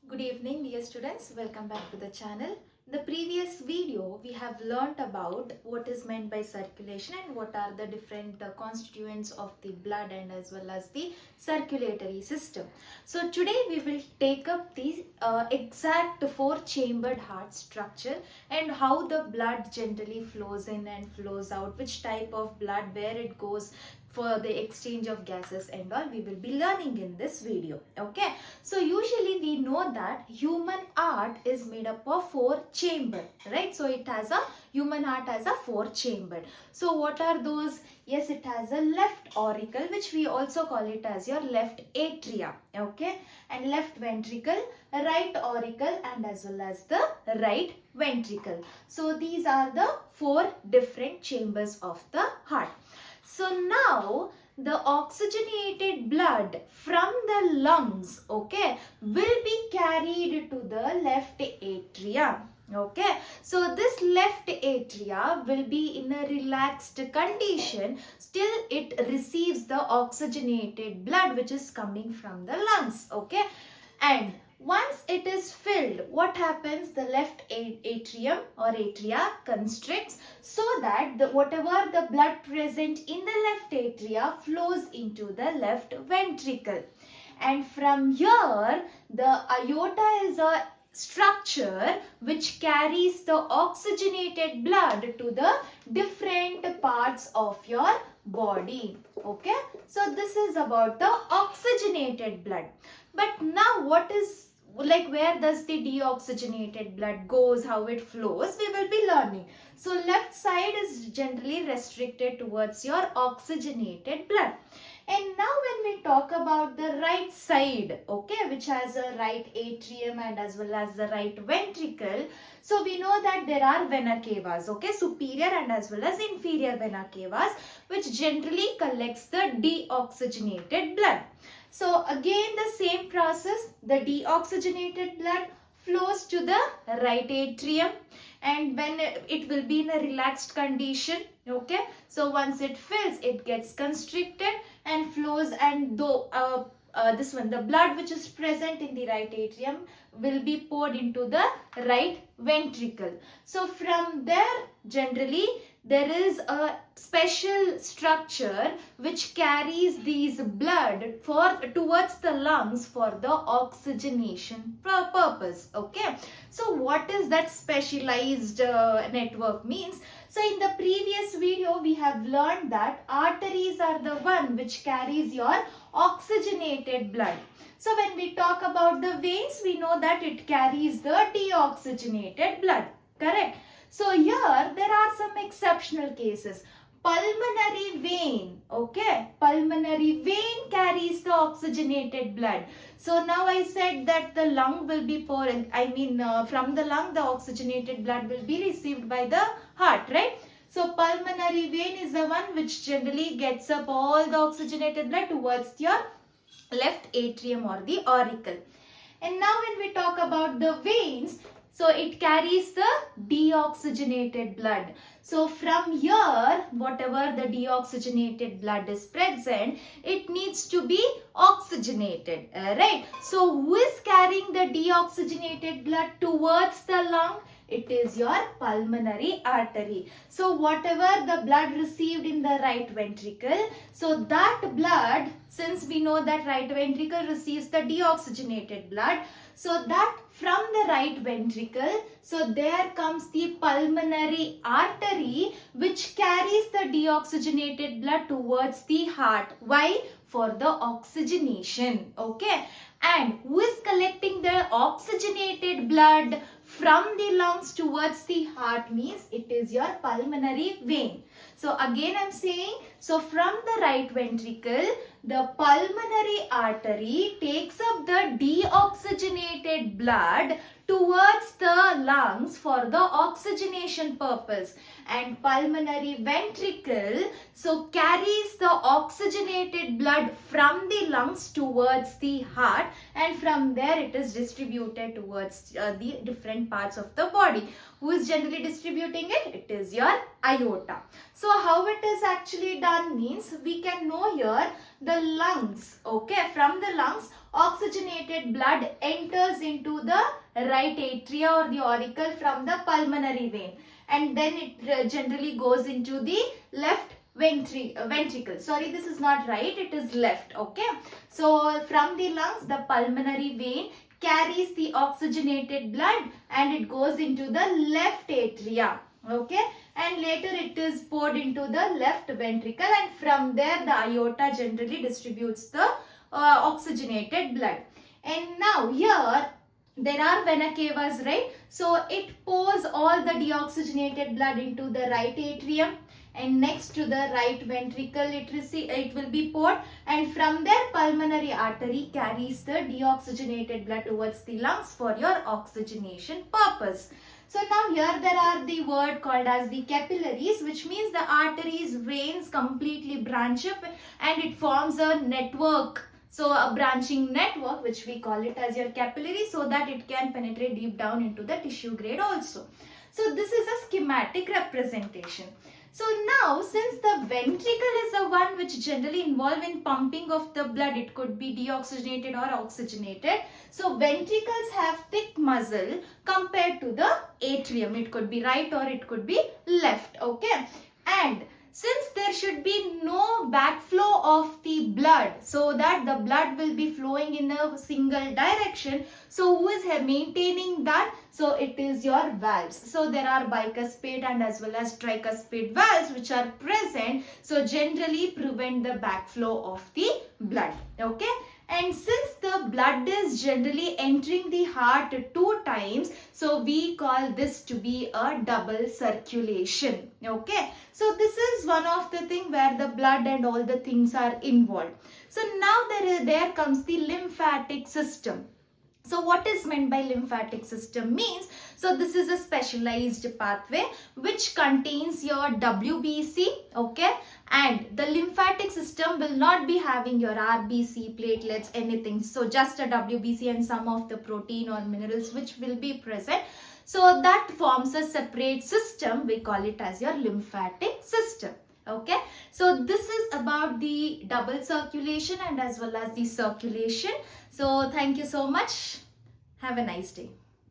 Good evening dear students, welcome back to the channel. In the previous video, we have learnt about what is meant by circulation and what are the different constituents of the blood and as well as the circulatory system. So today we will take up the exact four-chambered heart structure and how the blood generally flows in and flows out, which type of blood, where it goes for the exchange of gases and all we will be learning in this video. Okay, so usually we know that human heart is made up of four chamber, right? So it has a human heart has a four chamber. So what are those? Yes, it has a left auricle, which we also call it as your left atria, okay, and left ventricle, right auricle, and as well as the right ventricle. So these are the four different chambers of the heart. So now the oxygenated blood from the lungs, okay, will be carried to the left atria. Okay, so this left atria will be in a relaxed condition. Still it receives the oxygenated blood which is coming from the lungs. Okay, and once it is filled, what happens? The left atrium or atria constricts so that whatever the blood present in the left atria flows into the left ventricle. And from here, the aorta is a structure which carries the oxygenated blood to the different parts of your body. Okay, so this is about the oxygenated blood. But now what is, like, where does the deoxygenated blood goes, how it flows, we will be learning. So left side is generally restricted towards your oxygenated blood. And now when we talk about the right side, okay, which has a right atrium and as well as the right ventricle, so we know that there are vena cavas, okay, superior and as well as inferior vena cavas, which generally collects the deoxygenated blood. So again the same process, the deoxygenated blood flows to the right atrium, and when it will be in a relaxed condition, okay, so once it fills, it gets constricted and flows, and though this one, the blood which is present in the right atrium will be poured into the right ventricle. So from there, generally there is a special structure which carries these blood towards the lungs for the oxygenation purpose. Okay, so what is that specialized network means? So in the previous video we have learned that arteries are the one which carries your oxygenated blood. So when we talk about the veins, we know that it carries the deoxygenated blood, correct? So here there are some exceptional cases. Pulmonary vein, okay, pulmonary vein carries the oxygenated blood. So now I said that the lung will be pouring, from the lung the oxygenated blood will be received by the heart, right? So pulmonary vein is the one which generally gets up all the oxygenated blood towards your left atrium or the auricle. And now when we talk about the veins, so it carries the deoxygenated blood. So from here, whatever the deoxygenated blood is present, it needs to be oxygenated, right? So who is carrying the deoxygenated blood towards the lung? It is your pulmonary artery. So whatever the blood received in the right ventricle, so that blood, since we know that right ventricle receives the deoxygenated blood, so that from the right ventricle, so there comes the pulmonary artery which carries the deoxygenated blood towards the heart. Why? For the oxygenation, okay. And who is collecting the oxygenated blood from the lungs towards the heart means it is your pulmonary vein. So again I am saying, so from the right ventricle, the pulmonary artery takes up the deoxygenated blood to towards the lungs for the oxygenation purpose, and pulmonary ventricle so carries the oxygenated blood from the lungs towards the heart, and from there it is distributed towards the different parts of the body. Who is generally distributing it? It is your aorta. So how it is actually done means, we can know here the lungs, okay, from the lungs oxygenated blood enters into the right atria or the auricle from the pulmonary vein, and then it generally goes into the left ventricle. Sorry, this is not right, it is left, okay. So from the lungs, the pulmonary vein carries the oxygenated blood and it goes into the left atria, okay, and later it is poured into the left ventricle, and from there the aorta generally distributes the oxygenated blood. And now here there are vena cavas, right? So it pours all the deoxygenated blood into the right atrium, and next to the right ventricle it will be poured, and from there pulmonary artery carries the deoxygenated blood towards the lungs for your oxygenation purpose. So now here there are the word called as the capillaries, which means the arteries, veins completely branch up and it forms a network. So a branching network, which we call it as your capillary, so that it can penetrate deep down into the tissue grade also. So this is a schematic representation. So now, since the ventricle is the one which generally involved in pumping of the blood, it could be deoxygenated or oxygenated. So ventricles have thick muscle compared to the atrium. It could be right or it could be left, okay. And since there should be no backflow of the blood, so that the blood will be flowing in a single direction, so who is maintaining that? So it is your valves. So there are bicuspid and as well as tricuspid valves which are present, so generally prevent the backflow of the blood, okay. And since the blood is generally entering the heart 2 times, so we call this to be a double circulation, okay. So this is one of the thing where the blood and all the things are involved. So now there comes the lymphatic system. So what is meant by lymphatic system means, so this is a specialized pathway which contains your WBC, okay, and the lymphatic system will not be having your RBC, platelets, anything. So just a WBC and some of the protein or minerals which will be present. So that forms a separate system. We call it as your lymphatic system. Okay, so this is about the double circulation and as well as the circulation. So thank you so much. Have a nice day.